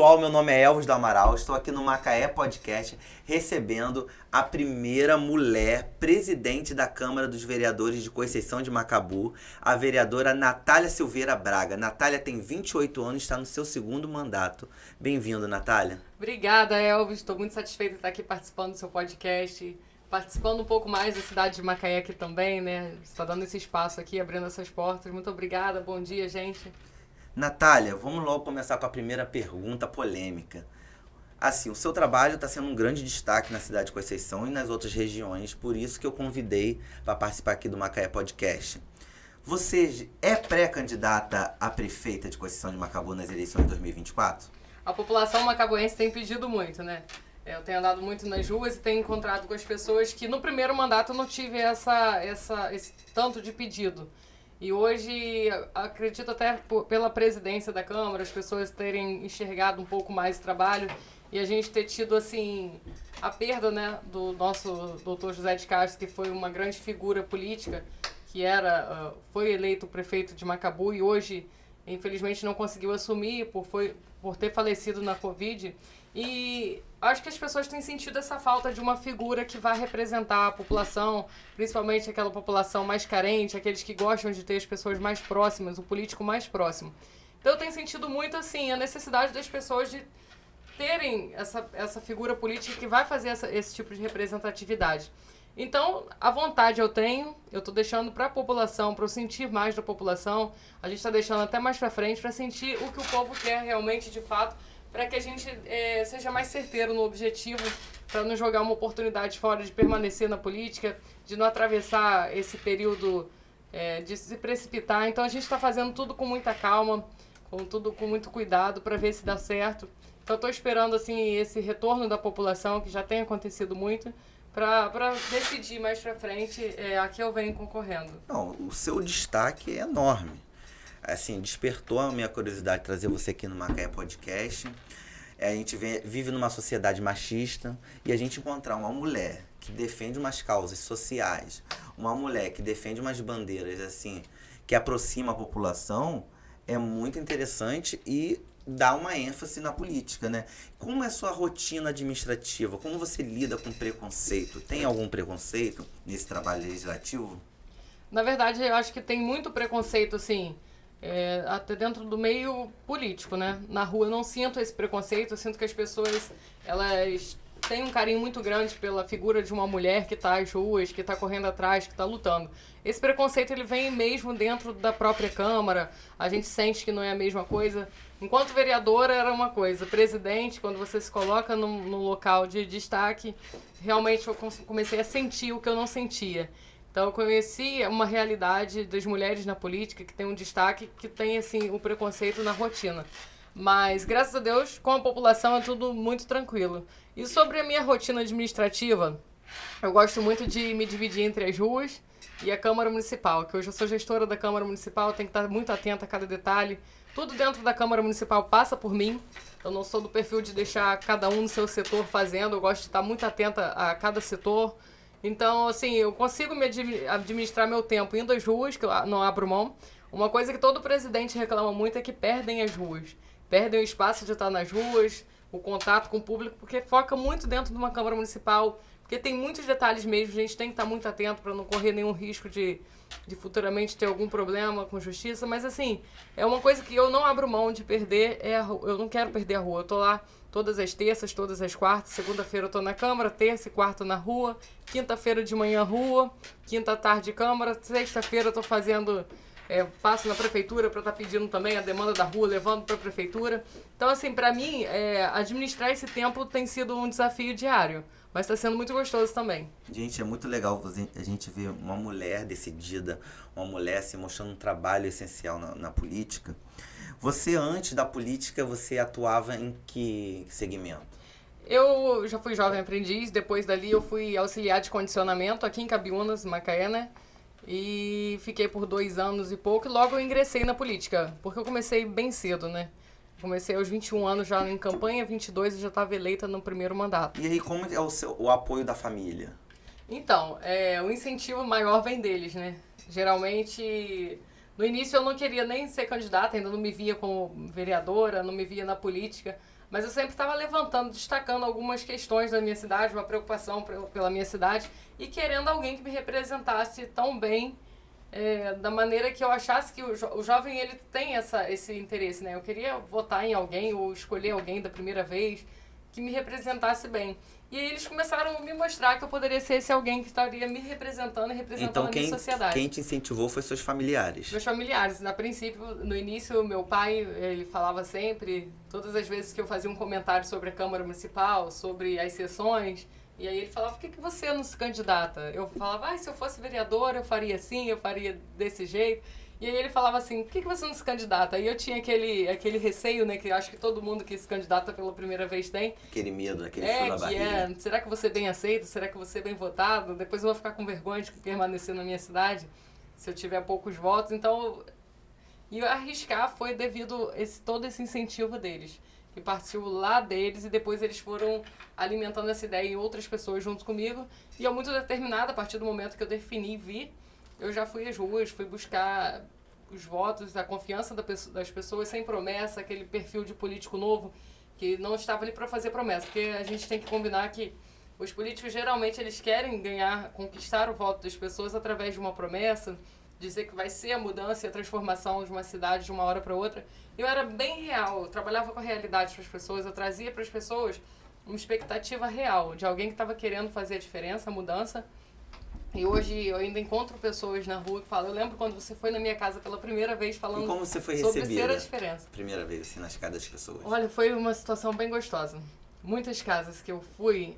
pessoal, meu nome é Elvis do Amaral, estou aqui no Macaé Podcast recebendo a primeira mulher presidente da Câmara dos Vereadores de Conceição de Macabu, a vereadora Natália Silveira Braga. Natália tem 28 anos e está no seu segundo mandato. Bem-vindo, Natália. Obrigada, Elvis. Estou muito satisfeita de estar aqui participando do seu podcast, participando um pouco mais da cidade de Macaé aqui também, né? Você está dando esse espaço aqui, abrindo essas portas. Muito obrigada. Bom dia, gente. Natália, vamos logo começar com a primeira pergunta polêmica. Assim, o seu trabalho está sendo um grande destaque na cidade de Conceição e nas outras regiões, por isso que eu convidei para participar aqui do Macaé Podcast. Você é pré-candidata a prefeita de Conceição de Macabu nas eleições de 2024? A população macabuense tem pedido muito, né? Eu tenho andado muito nas ruas e tenho encontrado com as pessoas que no primeiro mandato eu não tive esse tanto de pedido. E hoje, acredito até pela presidência da Câmara, as pessoas terem enxergado um pouco mais o trabalho e a gente ter tido, assim, a perda, né, do nosso doutor José de Castro, que foi uma grande figura política, que foi eleito prefeito de Macabu e hoje, infelizmente, não conseguiu assumir por ter falecido na Covid. E acho que as pessoas têm sentido essa falta de uma figura que vai representar a população, principalmente aquela população mais carente, aqueles que gostam de ter as pessoas mais próximas, o político mais próximo. Então eu tenho sentido muito assim a necessidade das pessoas de terem essa figura política que vai fazer esse tipo de representatividade. Então, a vontade eu tenho, eu estou deixando para a população, para eu sentir mais da população, a gente está deixando até mais para frente para sentir o que o povo quer realmente, de fato, para que a gente seja mais certeiro no objetivo, para não jogar uma oportunidade fora de permanecer na política, de não atravessar esse período de se precipitar. Então a gente está fazendo tudo com muita calma, com muito cuidado para ver se dá certo. Então estou esperando assim, esse retorno da população, que já tem acontecido muito, para decidir mais para frente a que eu venho concorrendo. Não, o seu destaque é enorme. Assim, despertou a minha curiosidade de trazer você aqui no Macaé Podcast. A gente vive numa sociedade machista e a gente encontrar uma mulher que defende umas causas sociais, uma mulher que defende umas bandeiras assim, que aproxima a população, é muito interessante e dá uma ênfase na política, né? Como é a sua rotina administrativa? Como você lida com preconceito? Tem algum preconceito nesse trabalho legislativo? Na verdade, eu acho que tem muito preconceito, assim, até dentro do meio político, né? Na rua eu não sinto esse preconceito, eu sinto que as pessoas, elas têm um carinho muito grande pela figura de uma mulher que está às ruas, que está correndo atrás, que está lutando. Esse preconceito, ele vem mesmo dentro da própria Câmara, a gente sente que não é a mesma coisa. Enquanto vereadora era uma coisa, presidente, quando você se coloca num local de destaque, realmente eu comecei a sentir o que eu não sentia. Então eu conheci uma realidade das mulheres na política que tem um destaque, que tem assim o preconceito na rotina. Mas graças a Deus, com a população é tudo muito tranquilo. E sobre a minha rotina administrativa, eu gosto muito de me dividir entre as ruas e a Câmara Municipal, que hoje eu sou gestora da Câmara Municipal, tenho que estar muito atenta a cada detalhe. Tudo dentro da Câmara Municipal passa por mim. Eu não sou do perfil de deixar cada um no seu setor fazendo, eu gosto de estar muito atenta a cada setor. Então, assim, eu consigo administrar meu tempo indo às ruas, que eu não abro mão. Uma coisa que todo presidente reclama muito é que perdem as ruas. Perdem o espaço de estar nas ruas, o contato com o público, porque foca muito dentro de uma Câmara Municipal, porque tem muitos detalhes mesmo, a gente tem que estar muito atento para não correr nenhum risco de futuramente ter algum problema com justiça. Mas, assim, é uma coisa que eu não abro mão de perder, eu não quero perder a rua. Eu tô lá todas as terças, todas as quartas, segunda-feira eu tô na Câmara, terça e quarta na rua, quinta-feira de manhã rua, quinta tarde Câmara, sexta-feira eu tô fazendo, passo na prefeitura para estar pedindo também a demanda da rua, levando para a prefeitura. Então, assim, para mim, administrar esse tempo tem sido um desafio diário, mas está sendo muito gostoso também. Gente, é muito legal a gente ver uma mulher decidida, uma mulher se mostrando um trabalho essencial na política. Você, antes da política, você atuava em que segmento? Eu já fui jovem aprendiz, depois dali eu fui auxiliar de condicionamento aqui em Cabiúnas, Macaé, né? E fiquei por 2 anos e pouco e logo eu ingressei na política, porque eu comecei bem cedo, né? Comecei aos 21 anos já em campanha, 22 eu já estava eleita no primeiro mandato. E aí, como é o apoio da família? Então, o incentivo maior vem deles, né? Geralmente, no início eu não queria nem ser candidata, ainda não me via como vereadora, não me via na política. Mas eu sempre estava levantando, destacando algumas questões da minha cidade, uma preocupação pela minha cidade e querendo alguém que me representasse tão bem, da maneira que eu achasse que o jovem ele tem esse interesse, né? Eu queria votar em alguém ou escolher alguém da primeira vez que me representasse bem. E aí eles começaram a me mostrar que eu poderia ser esse alguém que estaria me representando e representando a minha sociedade. Quem te incentivou foi seus familiares? Meus familiares. A princípio, no início, meu pai, ele falava sempre, todas as vezes que eu fazia um comentário sobre a Câmara Municipal, sobre as sessões, e aí ele falava, por que você não se candidata? Eu falava, se eu fosse vereadora, eu faria assim, eu faria desse jeito. E aí ele falava assim, por que você não se candidata? Aí eu tinha aquele receio, né, que acho que todo mundo que se candidata pela primeira vez tem. Aquele medo, aquele frio na barriga. Será que você é bem aceito? Será que você é bem votado? Depois eu vou ficar com vergonha de permanecer na minha cidade, se eu tiver poucos votos. Então, e arriscar foi devido todo esse incentivo deles, que partiu lá deles e depois eles foram alimentando essa ideia em outras pessoas junto comigo. E eu muito determinada, a partir do momento que eu defini vir, eu já fui às ruas, fui buscar os votos, a confiança das pessoas sem promessa, aquele perfil de político novo que não estava ali para fazer promessa, porque a gente tem que combinar que os políticos geralmente eles querem conquistar o voto das pessoas através de uma promessa, dizer que vai ser a mudança e a transformação de uma cidade de uma hora para outra. Eu era bem real, eu trabalhava com a realidade para as pessoas, eu trazia para as pessoas uma expectativa real de alguém que estava querendo fazer a diferença, a mudança. E hoje eu ainda encontro pessoas na rua que falam, eu lembro quando você foi na minha casa pela primeira vez falando e como você foi sobre recebida? ser a diferença. Primeira vez, assim, nas casas das pessoas. Olha, foi uma situação bem gostosa. Muitas casas que eu fui,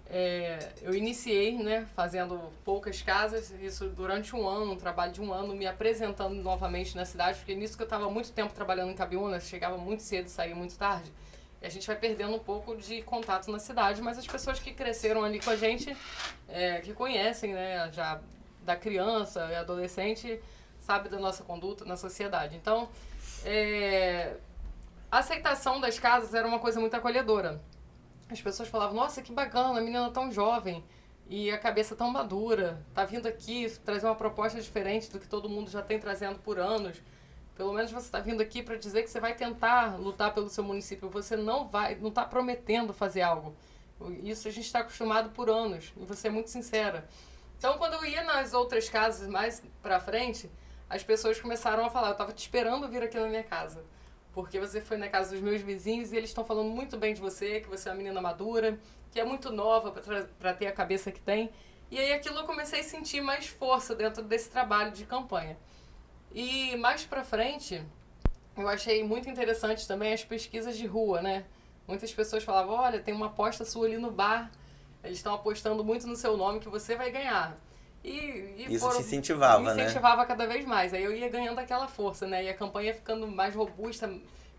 eu iniciei, né, fazendo poucas casas, isso durante um ano, um trabalho de um ano, me apresentando novamente na cidade, porque nisso que eu estava muito tempo trabalhando em Cabiúna, chegava muito cedo, saía muito tarde. E a gente vai perdendo um pouco de contato na cidade, mas as pessoas que cresceram ali com a gente, que conhecem, né, já da criança e adolescente, sabe da nossa conduta na sociedade. Então, a aceitação das casas era uma coisa muito acolhedora. As pessoas falavam, nossa, que bacana, a menina tão jovem e a cabeça tão madura, tá vindo aqui trazer uma proposta diferente do que todo mundo já tem trazendo por anos. Pelo menos você está vindo aqui para dizer que você vai tentar lutar pelo seu município. Você não está prometendo fazer algo. Isso a gente está acostumado por anos. E você é muito sincera. Então, quando eu ia nas outras casas mais para frente, as pessoas começaram a falar, eu estava te esperando vir aqui na minha casa. Porque você foi na casa dos meus vizinhos e eles estão falando muito bem de você, que você é uma menina madura, que é muito nova para ter a cabeça que tem. E aí aquilo eu comecei a sentir mais força dentro desse trabalho de campanha. E mais pra frente, eu achei muito interessante também as pesquisas de rua, né? Muitas pessoas falavam, olha, tem uma aposta sua ali no bar, eles estão apostando muito no seu nome que você vai ganhar. Isso te incentivava, me incentivava cada vez mais. Aí eu ia ganhando aquela força, né? E a campanha ficando mais robusta,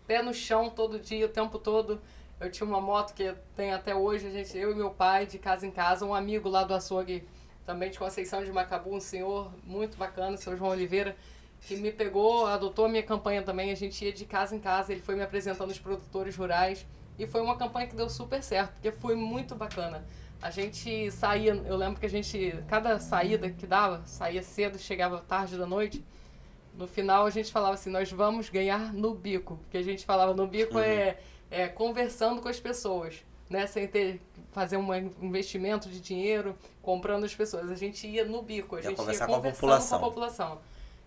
pé no chão todo dia, o tempo todo. Eu tinha uma moto que tem até hoje, eu e meu pai, de casa em casa, um amigo lá do açougue, também de Conceição de Macabu, um senhor muito bacana, o seu João Oliveira, que me pegou, adotou a minha campanha também, a gente ia de casa em casa, ele foi me apresentando os produtores rurais, e foi uma campanha que deu super certo, porque foi muito bacana. A gente saía, eu lembro que a gente, cada saída que dava, saía cedo, chegava tarde da noite, no final a gente falava assim, nós vamos ganhar no bico, porque a gente falava no bico conversando com as pessoas, né, sem fazer um investimento de dinheiro, comprando as pessoas, a gente ia no bico, a gente ia conversando com a população.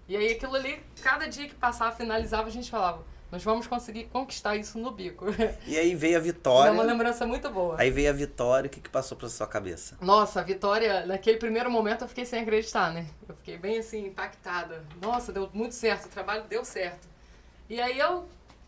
E aí aquilo ali, cada dia que passava, finalizava, a gente falava, nós vamos conseguir conquistar isso no bico. E aí veio a vitória. É uma lembrança muito boa. Aí veio a vitória, o que passou pela sua cabeça? Nossa, a vitória, naquele primeiro momento eu fiquei sem acreditar, né? Eu fiquei bem assim, impactada. Nossa, deu muito certo, o trabalho deu certo. E aí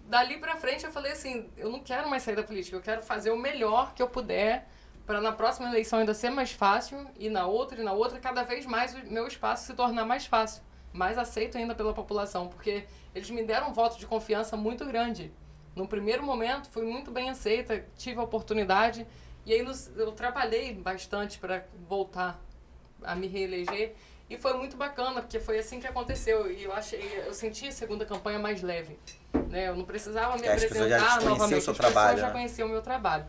dali pra frente eu falei assim, eu não quero mais sair da política, eu quero fazer o melhor que eu puder para na próxima eleição ainda ser mais fácil, e na outra, cada vez mais o meu espaço se tornar mais fácil, mais aceito ainda pela população, porque eles me deram um voto de confiança muito grande. No primeiro momento, fui muito bem aceita, tive a oportunidade, e aí eu trabalhei bastante para voltar a me reeleger, e foi muito bacana, porque foi assim que aconteceu, e eu senti a segunda campanha mais leve, né? Eu não precisava me apresentar novamente, as pessoas já conheciam o meu trabalho.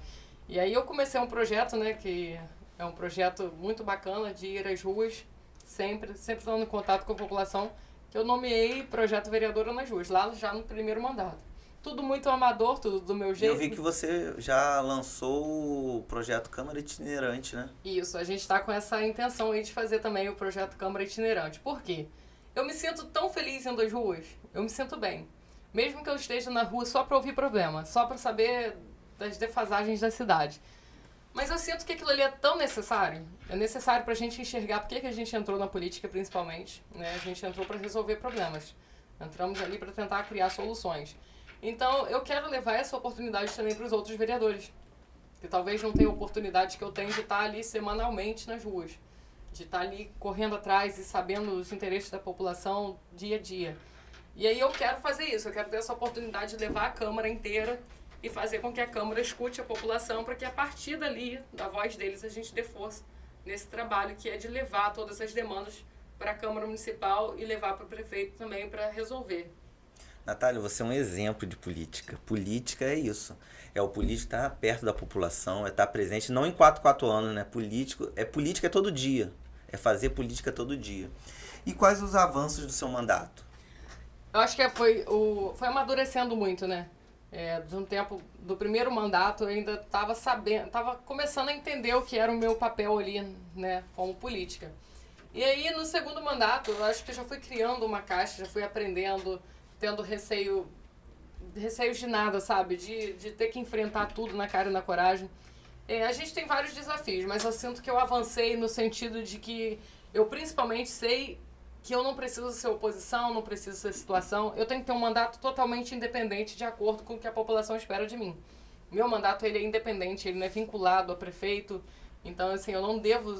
E aí eu comecei um projeto, né, que é um projeto muito bacana de ir às ruas, sempre estando em contato com a população, que eu nomeei Projeto Vereadora nas Ruas, lá já no primeiro mandato. tudo muito amador, tudo do meu jeito. Eu vi que você já lançou o projeto Câmara Itinerante, né? Isso, a gente está com essa intenção aí de fazer também o projeto Câmara Itinerante. Por quê? Eu me sinto tão feliz indo às ruas, eu me sinto bem. Mesmo que eu esteja na rua só para ouvir problema, só para saber das defasagens da cidade. Mas eu sinto que aquilo ali é tão necessário. É necessário para a gente enxergar por que a gente entrou na política, principalmente. Né? A gente entrou para resolver problemas. Entramos ali para tentar criar soluções. Então, eu quero levar essa oportunidade também para os outros vereadores. Que talvez não tenham a oportunidade que eu tenho de estar ali semanalmente nas ruas. De estar ali correndo atrás e sabendo os interesses da população dia a dia. E aí eu quero fazer isso. Eu quero ter essa oportunidade de levar a Câmara inteira e fazer com que a Câmara escute a população para que a partir dali, da voz deles, a gente dê força nesse trabalho que é de levar todas as demandas para a Câmara Municipal e levar para o prefeito também para resolver. Natália, você é um exemplo de política. Política é isso. É o político estar perto da população, é estar presente, não em 4 anos, né? Política é todo dia. É fazer política todo dia. E quais os avanços do seu mandato? Eu acho que foi amadurecendo muito, né? De um tempo do primeiro mandato eu ainda estava começando a entender o que era o meu papel ali, né, como política. E aí no segundo mandato eu acho que eu já fui criando uma caixa, já fui aprendendo, tendo receios de nada, sabe, de ter que enfrentar tudo na cara e na coragem. A gente tem vários desafios, mas eu sinto que eu avancei no sentido de que eu principalmente sei que eu não preciso ser oposição, não preciso ser situação. Eu tenho que ter um mandato totalmente independente de acordo com o que a população espera de mim. Meu mandato ele é independente, ele não é vinculado a prefeito. Então, assim, eu não devo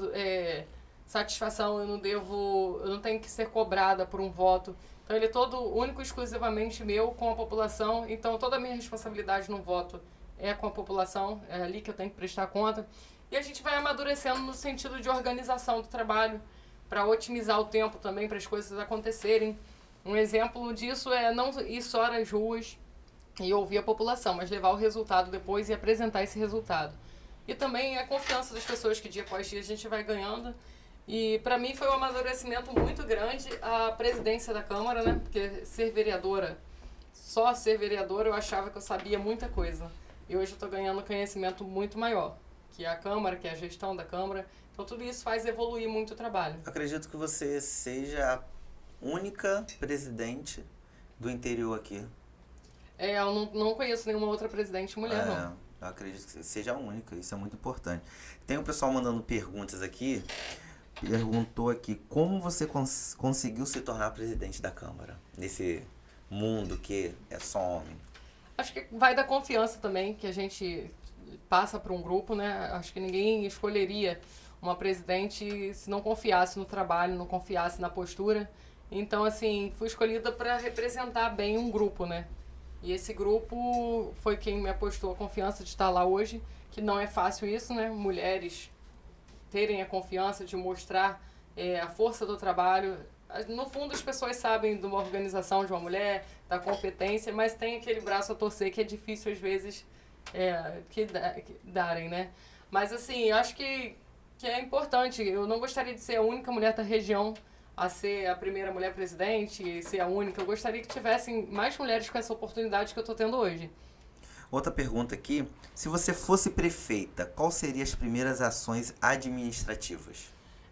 satisfação, eu não tenho que ser cobrada por um voto. Então, ele é todo único e exclusivamente meu com a população. Então, toda a minha responsabilidade no voto é com a população, é ali que eu tenho que prestar conta. E a gente vai amadurecendo no sentido de organização do trabalho, para otimizar o tempo também, para as coisas acontecerem. Um exemplo disso é não ir só nas ruas e ouvir a população, mas levar o resultado depois e apresentar esse resultado. E também a confiança das pessoas que dia após dia a gente vai ganhando. E para mim foi um amadurecimento muito grande a presidência da Câmara, né? Porque só ser vereadora eu achava que eu sabia muita coisa. E hoje eu estou ganhando conhecimento muito maior, que é a Câmara, que é a gestão da Câmara. Então tudo isso faz evoluir muito o trabalho. Acredito que você seja a única presidente do interior aqui. Eu não conheço nenhuma outra presidente mulher, não. Eu acredito que seja a única, isso é muito importante. Tem um pessoal mandando perguntas aqui. Perguntou aqui, como você conseguiu se tornar presidente da Câmara? Nesse mundo que é só homem. Acho que vai da confiança também, que a gente passa para um grupo, né? Acho que ninguém escolheria uma presidente se não confiasse no trabalho, não confiasse na postura. Então, assim, fui escolhida para representar bem um grupo, né? E esse grupo foi quem me apostou a confiança de estar lá hoje, que não é fácil isso, né? Mulheres terem a confiança de mostrar a força do trabalho. No fundo, as pessoas sabem de uma organização de uma mulher, da competência, mas tem aquele braço a torcer que é difícil, às vezes, que darem, né? Mas, assim, eu acho que é importante. Eu não gostaria de ser a única mulher da região a ser a primeira mulher presidente, ser a única. Eu gostaria que tivessem mais mulheres com essa oportunidade que eu estou tendo hoje. Outra pergunta aqui, se você fosse prefeita, quais seriam as primeiras ações administrativas?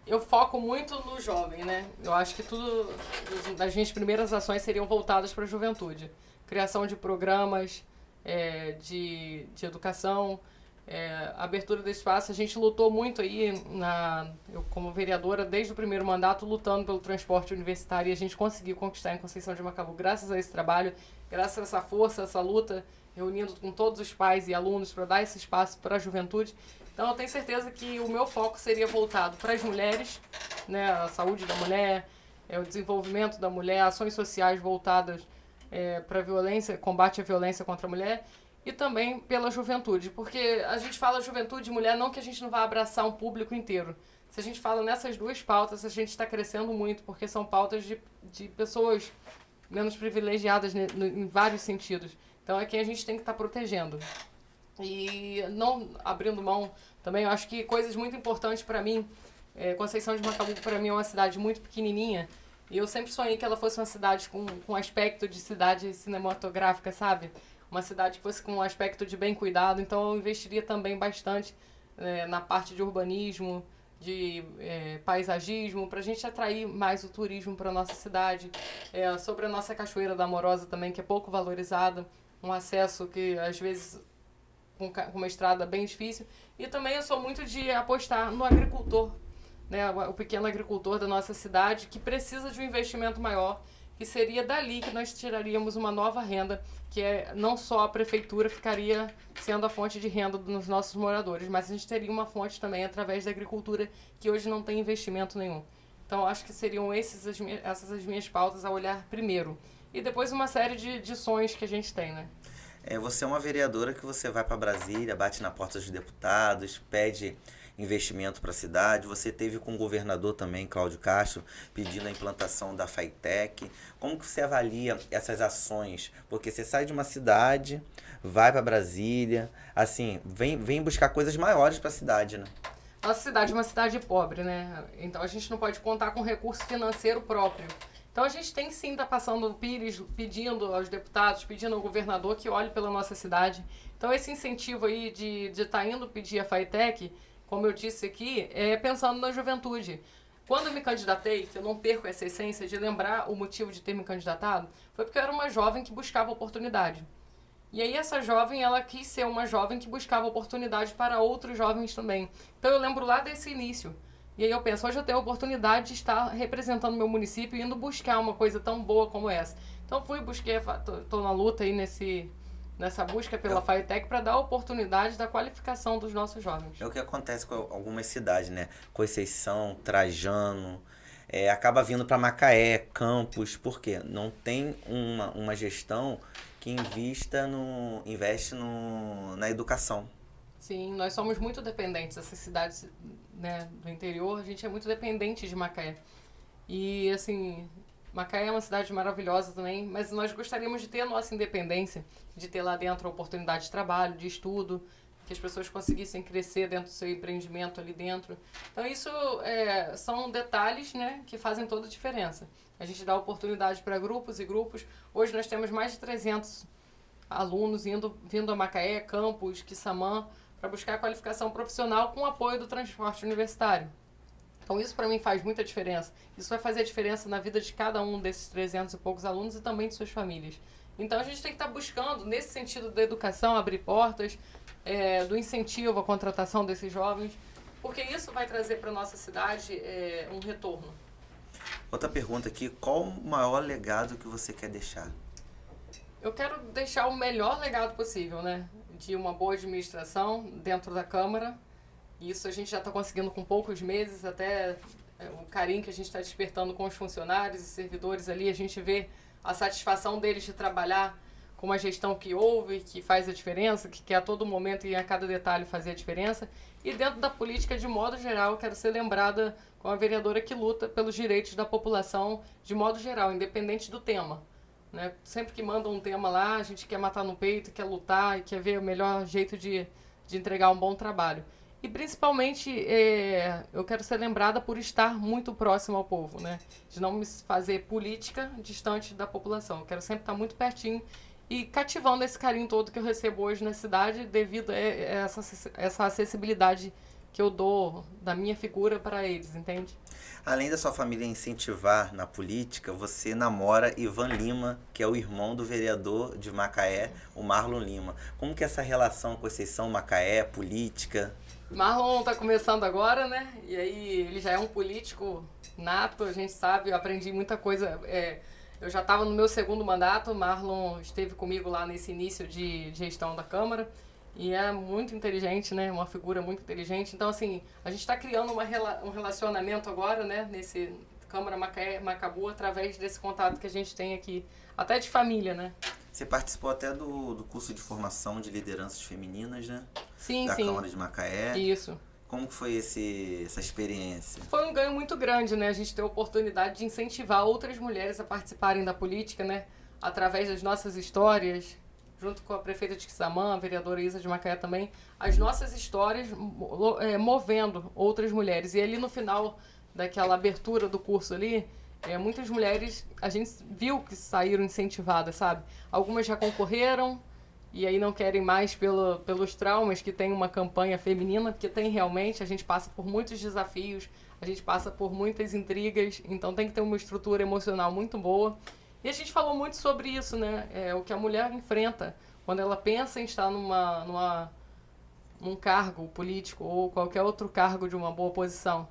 Eu foco muito no jovem, né? Eu acho que tudo das minhas primeiras ações seriam voltadas para a juventude. Criação de programas de educação, abertura do espaço. A gente lutou muito aí, eu como vereadora, desde o primeiro mandato, lutando pelo transporte universitário, e a gente conseguiu conquistar em Conceição de Macabu, graças a esse trabalho, graças a essa força, essa luta, reunindo com todos os pais e alunos para dar esse espaço para a juventude. Então, eu tenho certeza que o meu foco seria voltado para as mulheres, né, a saúde da mulher, o desenvolvimento da mulher, ações sociais voltadas para a violência, combate à violência contra a mulher, e também pela juventude, porque a gente fala juventude e mulher, não que a gente não vá abraçar um público inteiro. Se a gente fala nessas duas pautas, a gente está crescendo muito, porque são pautas de pessoas menos privilegiadas em vários sentidos. Então é quem a gente tem que estar protegendo. E não abrindo mão também, eu acho que coisas muito importantes para mim, Conceição de Macabu para mim é uma cidade muito pequenininha, e eu sempre sonhei que ela fosse uma cidade com aspecto de cidade cinematográfica, sabe? uma cidade que fosse com um aspecto de bem cuidado. Então eu investiria também bastante na parte de urbanismo, de paisagismo, para a gente atrair mais o turismo para a nossa cidade. Sobre a nossa Cachoeira da Amorosa também, que é pouco valorizada, um acesso que às vezes com uma estrada bem difícil. E também eu sou muito de apostar no agricultor, né, o pequeno agricultor da nossa cidade, que precisa de um investimento maior, que seria dali que nós tiraríamos uma nova renda, que não só a prefeitura ficaria sendo a fonte de renda dos nossos moradores, mas a gente teria uma fonte também através da agricultura, que hoje não tem investimento nenhum. Então, acho que seriam essas as minhas pautas a olhar primeiro. E depois uma série de sonhos que a gente tem, né? Você é uma vereadora que você vai para Brasília, bate na porta dos deputados, pede investimento para a cidade. Você teve com o governador também, Cláudio Castro, pedindo a implantação da FAITEC. Como que você avalia essas ações? Porque você sai de uma cidade, vai para Brasília, assim, vem buscar coisas maiores para a cidade, né? Nossa cidade é uma cidade pobre, né? Então a gente não pode contar com recurso financeiro próprio. Então a gente tem sim estar passando o Pires, pedindo aos deputados, pedindo ao governador que olhe pela nossa cidade. Então esse incentivo aí de estar indo pedir a FAITEC, como eu disse aqui, é pensando na juventude. Quando eu me candidatei, que eu não perco essa essência de lembrar o motivo de ter me candidatado, foi porque eu era uma jovem que buscava oportunidade. E aí essa jovem, ela quis ser uma jovem que buscava oportunidade para outros jovens também. Então eu lembro lá desse início. E aí eu penso, hoje eu tenho a oportunidade de estar representando meu município e indo buscar uma coisa tão boa como essa. Então tô na luta aí nessa busca pela FAITEC para dar a oportunidade da qualificação dos nossos jovens. É o que acontece com algumas cidades, né? Conceição, Trajano, acaba vindo para Macaé, Campos, por quê? Não tem uma gestão que investe na educação. Sim, nós somos muito dependentes, essas cidades, né, do interior, a gente é muito dependente de Macaé. E, assim, Macaé é uma cidade maravilhosa também, mas nós gostaríamos de ter a nossa independência, de ter lá dentro a oportunidade de trabalho, de estudo, que as pessoas conseguissem crescer dentro do seu empreendimento ali dentro. Então, isso são detalhes, né, que fazem toda a diferença. A gente dá oportunidade para grupos e grupos. Hoje nós temos mais de 300 alunos vindo a Macaé, Campos, Quissamã, para buscar a qualificação profissional com o apoio do transporte universitário. Então isso para mim faz muita diferença. Isso vai fazer a diferença na vida de cada um desses 300 e poucos alunos e também de suas famílias. Então a gente tem que estar buscando, nesse sentido da educação, abrir portas, do incentivo à contratação desses jovens, porque isso vai trazer para a nossa cidade um retorno. Outra pergunta aqui, qual o maior legado que você quer deixar? Eu quero deixar o melhor legado possível, né? De uma boa administração dentro da Câmara. Isso a gente já está conseguindo com poucos meses, até o carinho que a gente está despertando com os funcionários e servidores ali, a gente vê a satisfação deles de trabalhar com uma gestão que ouve, que faz a diferença, que quer a todo momento e a cada detalhe fazer a diferença. E dentro da política, de modo geral, eu quero ser lembrada como a vereadora que luta pelos direitos da população de modo geral, independente do tema. Né? Sempre que mandam um tema lá, a gente quer matar no peito, quer lutar e quer ver o melhor jeito de entregar um bom trabalho. E principalmente eu quero ser lembrada por estar muito próximo ao povo, né? De não me fazer política distante da população. Eu quero sempre estar muito pertinho e cativando esse carinho todo que eu recebo hoje na cidade devido a essa acessibilidade que eu dou da minha figura para eles, entende? Além da sua família incentivar na política, você namora Ivan Lima, que é o irmão do vereador de Macaé, o Marlon Lima. Como que é essa relação Conceição, Macaé, política? Marlon está começando agora, né? E aí ele já é um político nato, a gente sabe, eu aprendi muita coisa. Eu já estava no meu segundo mandato, Marlon esteve comigo lá nesse início de gestão da Câmara. E é muito inteligente, né? Uma figura muito inteligente. Então, assim, a gente está criando um relacionamento agora, né? Nesse Câmara Macaé, Macabu, através desse contato que a gente tem aqui. Até de família, né? Você participou até do curso de formação de lideranças femininas, né? Sim, da sim. Câmara de Macaé. Isso. Como que foi essa experiência? Foi um ganho muito grande, né? A gente ter a oportunidade de incentivar outras mulheres a participarem da política, né? Através das nossas histórias, junto com a prefeita de Quissamã, a vereadora Isa de Macaé também, as nossas histórias movendo outras mulheres. E ali no final daquela abertura do curso ali, muitas mulheres, a gente viu que saíram incentivadas, sabe? Algumas já concorreram e aí não querem mais pelos traumas que tem uma campanha feminina, porque tem realmente, a gente passa por muitos desafios, a gente passa por muitas intrigas, então tem que ter uma estrutura emocional muito boa. E a gente falou muito sobre isso, né? O que a mulher enfrenta quando ela pensa em estar num cargo político ou qualquer outro cargo de uma boa posição.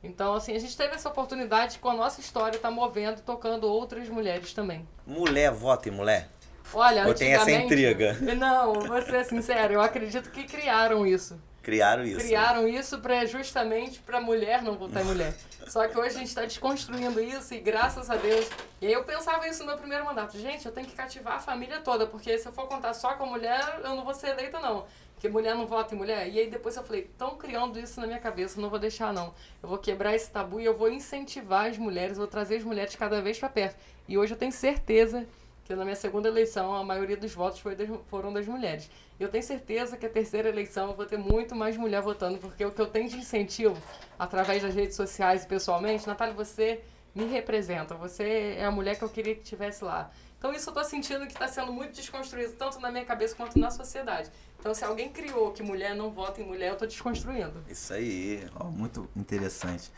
Então, assim, a gente teve essa oportunidade com a nossa história tá movendo e tocando outras mulheres também. Mulher vota em mulher? Olha, Ou tem essa intriga? Não, vou ser sincero, eu acredito que criaram isso. Criaram isso. Criaram isso justamente para mulher não votar em mulher. Só que hoje a gente está desconstruindo isso e graças a Deus. E aí eu pensava isso no meu primeiro mandato. Gente, eu tenho que cativar a família toda, porque se eu for contar só com a mulher, eu não vou ser eleita não. Porque mulher não vota em mulher. E aí depois eu falei, estão criando isso na minha cabeça, eu não vou deixar não. Eu vou quebrar esse tabu e eu vou incentivar as mulheres, vou trazer as mulheres cada vez para perto. E hoje eu tenho certeza que na minha segunda eleição a maioria dos votos foram das mulheres. Eu tenho certeza que a terceira eleição eu vou ter muito mais mulher votando, porque o que eu tenho de incentivo através das redes sociais e pessoalmente, Natália, você me representa, você é a mulher que eu queria que estivesse lá. Então isso eu estou sentindo que está sendo muito desconstruído, tanto na minha cabeça quanto na sociedade. Então se alguém criou que mulher não vota em mulher, eu estou desconstruindo. Isso aí, ó, muito interessante.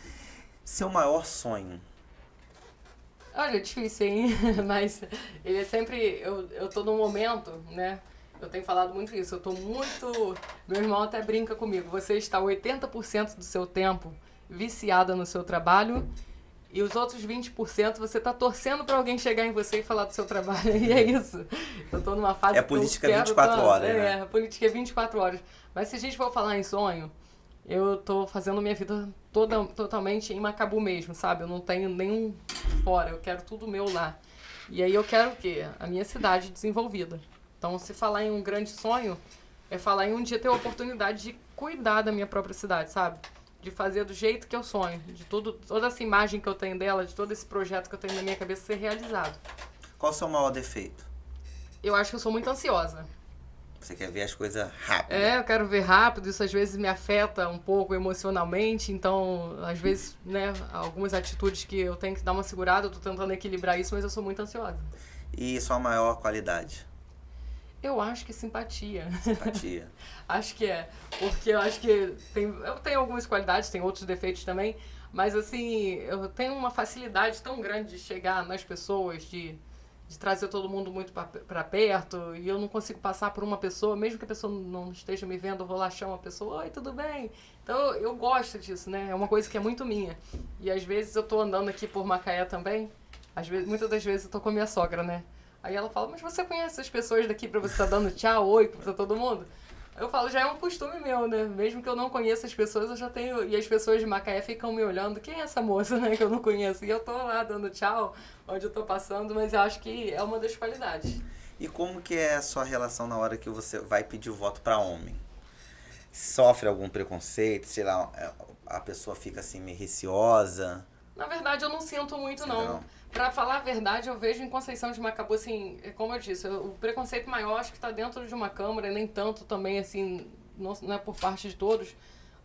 Seu maior sonho? Olha, é difícil, hein? Mas ele é sempre... Eu tô num momento, né? Eu tenho falado muito isso. Eu tô muito... Meu irmão até brinca comigo. Você está 80% do seu tempo viciada no seu trabalho e os outros 20% você tá torcendo pra alguém chegar em você e falar do seu trabalho. E é isso. Eu tô numa fase... É política 24 horas, né? É, política é 24 horas. Mas se a gente for falar em sonho, eu tô fazendo minha vida totalmente em Macabu mesmo, sabe? Eu não tenho nenhum fora, eu quero tudo meu lá. E aí eu quero o quê? A minha cidade desenvolvida. Então, se falar em um grande sonho, é falar em um dia ter a oportunidade de cuidar da minha própria cidade, sabe? De fazer do jeito que eu sonho, de toda essa imagem que eu tenho dela, de todo esse projeto que eu tenho na minha cabeça ser realizado. Qual o seu maior defeito? Eu acho que eu sou muito ansiosa. Você quer ver as coisas rápido? Eu quero ver rápido, isso às vezes me afeta um pouco emocionalmente, então, às vezes, né, algumas atitudes que eu tenho que dar uma segurada, eu tô tentando equilibrar isso, mas eu sou muito ansiosa. E sua maior qualidade? Eu acho que simpatia. Simpatia. Acho que é, porque eu acho que eu tenho algumas qualidades, tem outros defeitos também, mas assim, eu tenho uma facilidade tão grande de chegar nas pessoas, de trazer todo mundo muito para perto, e eu não consigo passar por uma pessoa, mesmo que a pessoa não esteja me vendo, eu vou lá chamar a pessoa, oi, tudo bem? Então eu gosto disso, né? É uma coisa que é muito minha. E às vezes eu tô andando aqui por Macaé também, muitas das vezes eu tô com a minha sogra, né? Aí ela fala, mas você conhece as pessoas daqui pra você estar dando tchau, oi pra todo mundo? Eu falo, já é um costume meu, né? Mesmo que eu não conheça as pessoas, eu já tenho... E as pessoas de Macaé ficam me olhando, quem é essa moça, né, que eu não conheço? E eu tô lá dando tchau, onde eu tô passando, mas eu acho que é uma das qualidades. E como que é a sua relação na hora que você vai pedir o voto para homem? Sofre algum preconceito? Sei lá, a pessoa fica assim meio receosa? Na verdade, eu não sinto muito, Sim, não. Pra falar a verdade, eu vejo em Conceição de Macabu, assim, como eu disse, o preconceito maior acho que tá dentro de uma câmara, nem tanto também, assim, não é por parte de todos,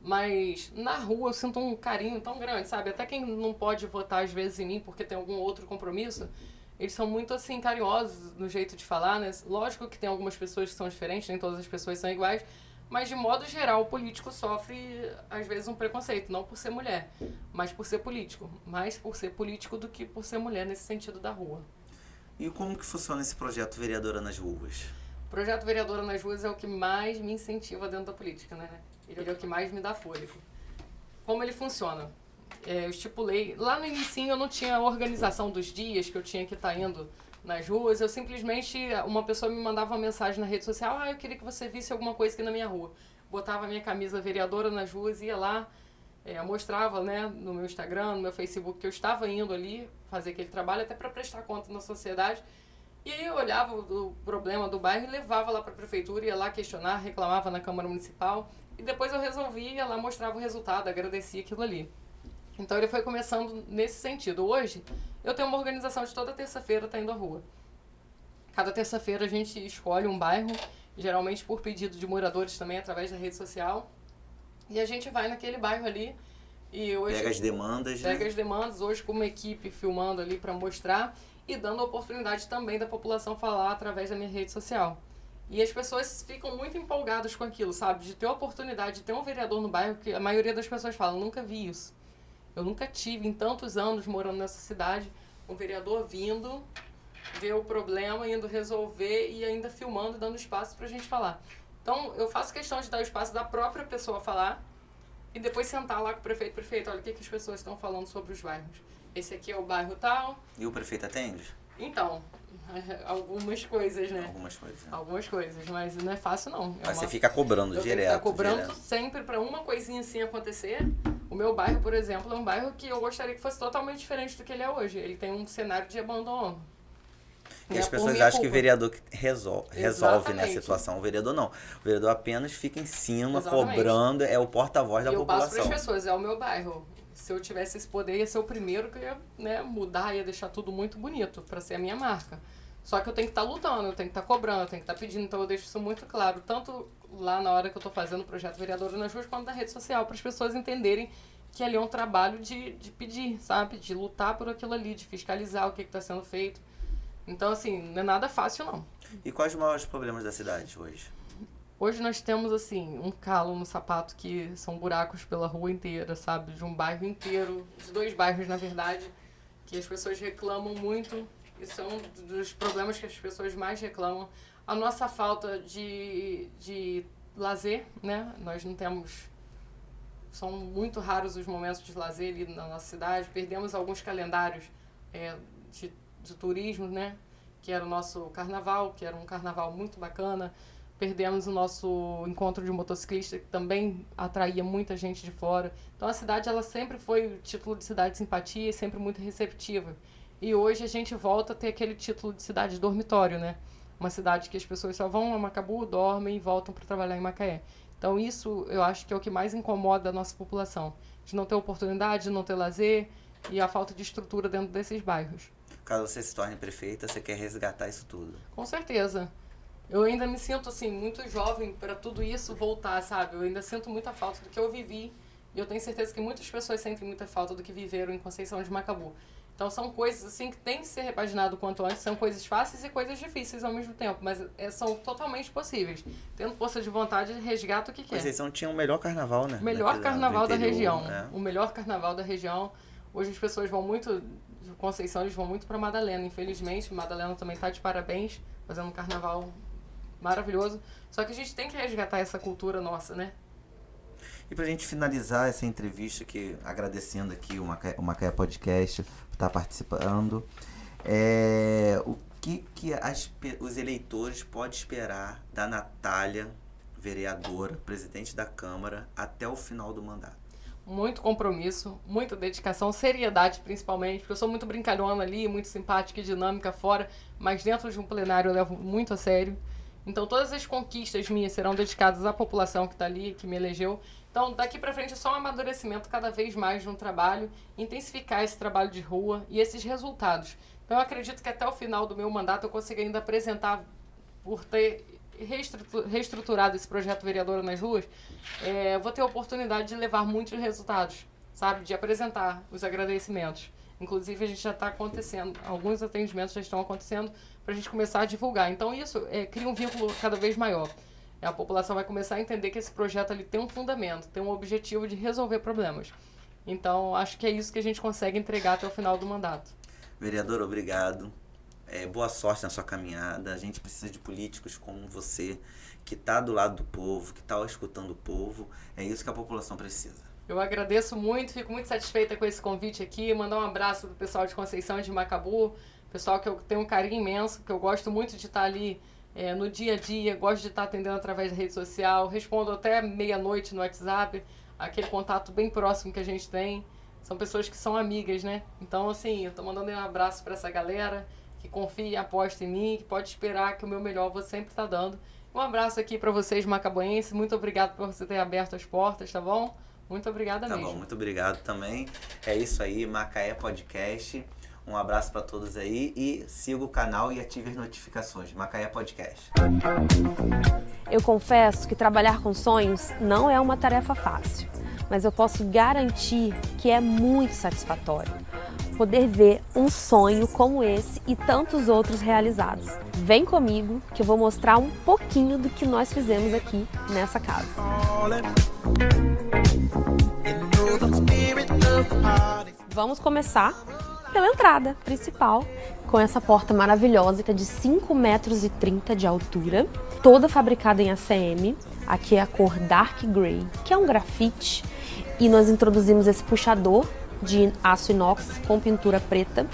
mas na rua eu sinto um carinho tão grande, sabe? Até quem não pode votar às vezes em mim porque tem algum outro compromisso, eles são muito, assim, carinhosos no jeito de falar, né? Lógico que tem algumas pessoas que são diferentes, nem todas as pessoas são iguais, mas, de modo geral, o político sofre, às vezes, um preconceito. Não por ser mulher, mas por ser político. Mais por ser político do que por ser mulher, nesse sentido da rua. E como que funciona esse projeto Vereadora nas Ruas? O projeto Vereadora nas Ruas é o que mais me incentiva dentro da política, né? Ele é o que mais me dá fôlego. Como ele funciona? Eu estipulei... Lá no inicinho eu não tinha organização dos dias que eu tinha que estar indo nas ruas, eu simplesmente, uma pessoa me mandava uma mensagem na rede social, eu queria que você visse alguma coisa aqui na minha rua. Botava a minha camisa vereadora nas ruas, ia lá, mostrava, né, no meu Instagram, no meu Facebook, que eu estava indo ali fazer aquele trabalho, até para prestar conta na sociedade. E aí eu olhava o problema do bairro e levava lá para a prefeitura, ia lá questionar, reclamava na Câmara Municipal, e depois eu resolvia, ia lá, mostrava o resultado, agradecia aquilo ali. Então ele foi começando nesse sentido. Hoje, eu tenho uma organização de toda terça-feira tá indo à rua. Cada terça-feira a gente escolhe um bairro, geralmente por pedido de moradores também, através da rede social. E a gente vai naquele bairro ali e hoje... Pega as demandas, né? Pega as demandas, hoje com uma equipe filmando ali para mostrar e dando a oportunidade também da população falar através da minha rede social. E as pessoas ficam muito empolgadas com aquilo, sabe? De ter a oportunidade de ter um vereador no bairro, que a maioria das pessoas fala, nunca vi isso. Eu nunca tive, em tantos anos morando nessa cidade, um vereador vindo ver o problema, indo resolver e ainda filmando, dando espaço pra gente falar. Então, eu faço questão de dar o espaço da própria pessoa falar e depois sentar lá com o prefeito. Prefeito, olha o que as pessoas estão falando sobre os bairros. Esse aqui é o bairro tal. E o prefeito atende? Então, algumas coisas, né? Algumas coisas. Né? Algumas coisas, mas não é fácil, não. Mas você fica cobrando direto. Tá cobrando direto. sempre para uma coisinha assim acontecer. O meu bairro, por exemplo, é um bairro que eu gostaria que fosse totalmente diferente do que ele é hoje. Ele tem um cenário de abandono. E as pessoas acham que o vereador resolve né, a situação. O vereador não. O vereador apenas fica em cima, cobrando, é o porta-voz da população. Eu passo para as pessoas, é o meu bairro. Se eu tivesse esse poder, ia ser o primeiro que ia, né, mudar, ia deixar tudo muito bonito para ser a minha marca. Só que eu tenho que estar lutando, eu tenho que estar cobrando, eu tenho que estar pedindo. Então eu deixo isso muito claro, tanto lá na hora que eu estou fazendo o projeto Vereadora nas Ruas, quanto na rede social, para as pessoas entenderem que ali é um trabalho de pedir, sabe? De lutar por aquilo ali, de fiscalizar o que está sendo feito. Então, assim, não é nada fácil, não. E quais os maiores problemas da cidade hoje? Hoje nós temos, assim, um calo no sapato que são buracos pela rua inteira, sabe? De um bairro inteiro, de 2 bairros, na verdade, que as pessoas reclamam muito. Isso é um dos problemas que as pessoas mais reclamam. A nossa falta de lazer, né? Nós não temos... São muito raros os momentos de lazer ali na nossa cidade. Perdemos alguns calendários de turismo, né? Que era o nosso carnaval, que era um carnaval muito bacana. Perdemos o nosso encontro de motociclista, que também atraía muita gente de fora. Então a cidade, ela sempre foi o título de cidade de simpatia e sempre muito receptiva. E hoje a gente volta a ter aquele título de cidade de dormitório, né? Uma cidade que as pessoas só vão a Macabu, dormem e voltam para trabalhar em Macaé. Então isso eu acho que é o que mais incomoda a nossa população. De não ter oportunidade, de não ter lazer e a falta de estrutura dentro desses bairros. Caso você se torne prefeita, você quer resgatar isso tudo? Com certeza. Eu ainda me sinto, assim, muito jovem para tudo isso voltar, sabe? Eu ainda sinto muita falta do que eu vivi. E eu tenho certeza que muitas pessoas sentem muita falta do que viveram em Conceição de Macabu. Então são coisas, assim, que tem que ser repaginado o quanto antes. São coisas fáceis e coisas difíceis ao mesmo tempo. Mas são totalmente possíveis. Tendo força de vontade, resgata o que quer. Conceição tinha o melhor carnaval, né? O melhor carnaval da região. Né? O melhor carnaval da região. Hoje as pessoas vão muito... De Conceição, eles vão muito para Madalena, infelizmente. Madalena também tá de parabéns, fazendo um carnaval maravilhoso. Só que a gente tem que resgatar essa cultura nossa, né? E pra gente finalizar essa entrevista, que agradecendo aqui o Macaé Podcast por estar participando, o que os eleitores podem esperar da Natália, vereadora, presidente da Câmara, até o final do mandato? Muito compromisso, muita dedicação, seriedade principalmente, porque eu sou muito brincalhona ali, muito simpática e dinâmica fora, mas dentro de um plenário eu levo muito a sério. Então todas as conquistas minhas serão dedicadas à população que está ali, que me elegeu. Então daqui para frente é só um amadurecimento cada vez mais no trabalho, intensificar esse trabalho de rua e esses resultados. Então eu acredito que até o final do meu mandato eu consiga ainda apresentar, por ter reestruturado esse projeto Vereadora nas Ruas, eu vou ter a oportunidade de levar muitos resultados, sabe? De apresentar os agradecimentos. Inclusive, a gente já está acontecendo, alguns atendimentos já estão acontecendo para a gente começar a divulgar. Então, isso cria um vínculo cada vez maior. A população vai começar a entender que esse projeto ali tem um fundamento, tem um objetivo de resolver problemas. Então, acho que é isso que a gente consegue entregar até o final do mandato. Vereador, obrigado. Boa sorte na sua caminhada. A gente precisa de políticos como você, que está do lado do povo, que está escutando o povo. É isso que a população precisa. Eu agradeço muito, fico muito satisfeita com esse convite aqui. Mandar um abraço pro pessoal de Conceição de Macabu, pessoal que eu tenho um carinho imenso, que eu gosto muito de estar ali no dia a dia, gosto de estar atendendo através da rede social, respondo até meia-noite no WhatsApp, aquele contato bem próximo que a gente tem. São pessoas que são amigas, né? Então, assim, eu tô mandando um abraço para essa galera que confia e aposta em mim, que pode esperar que o meu melhor vou sempre estar dando. Um abraço aqui para vocês, macabuenses. Muito obrigado por você ter aberto as portas, tá bom? Muito obrigada mesmo. Tá bom, muito obrigado também. É isso aí, Macaé Podcast. Um abraço para todos aí e siga o canal e ative as notificações. Macaé Podcast. Eu confesso que trabalhar com sonhos não é uma tarefa fácil, mas eu posso garantir que é muito satisfatório. poder ver um sonho como esse e tantos outros realizados. Vem comigo que eu vou mostrar um pouquinho do que nós fizemos aqui nessa casa. Vamos começar pela entrada principal, com essa porta maravilhosa que é de 5,30 metros de altura, toda fabricada em ACM. Aqui é a cor Dark Grey, que é um grafite, e nós introduzimos esse puxador de aço inox com pintura preta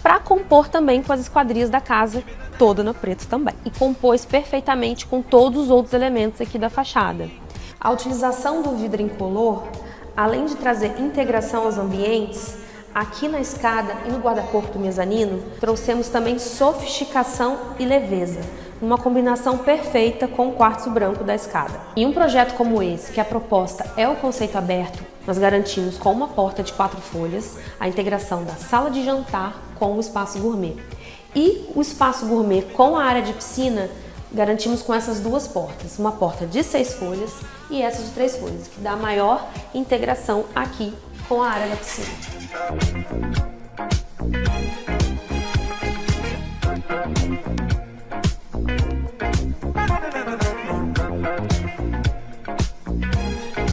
para compor também com as esquadrias da casa, toda no preto também. E compôs perfeitamente com todos os outros elementos aqui da fachada. A utilização do vidro incolor, além de trazer integração aos ambientes, aqui na escada e no guarda-corpo do mezanino, trouxemos também sofisticação e leveza, uma combinação perfeita com o quartzo branco da escada. Em um projeto como esse, que a proposta é o conceito aberto, nós garantimos com uma porta de 4 folhas a integração da sala de jantar com o espaço gourmet. E o espaço gourmet com a área de piscina, garantimos com essas 2 portas, uma porta de 6 folhas e essa de 3 folhas, que dá maior integração aqui com a área da piscina.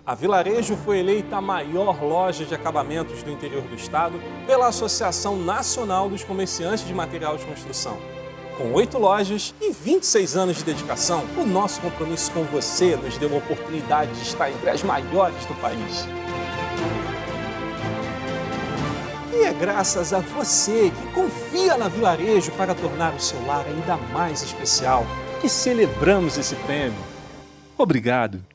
A Vilarejo foi eleita a maior loja de acabamentos do interior do estado pela Associação Nacional dos Comerciantes de Material de Construção. Com 8 lojas e 26 anos de dedicação, o nosso compromisso com você nos deu a oportunidade de estar entre as maiores do país. E é graças a você que confia na Vilarejo para tornar o seu lar ainda mais especial que celebramos esse prêmio. Obrigado!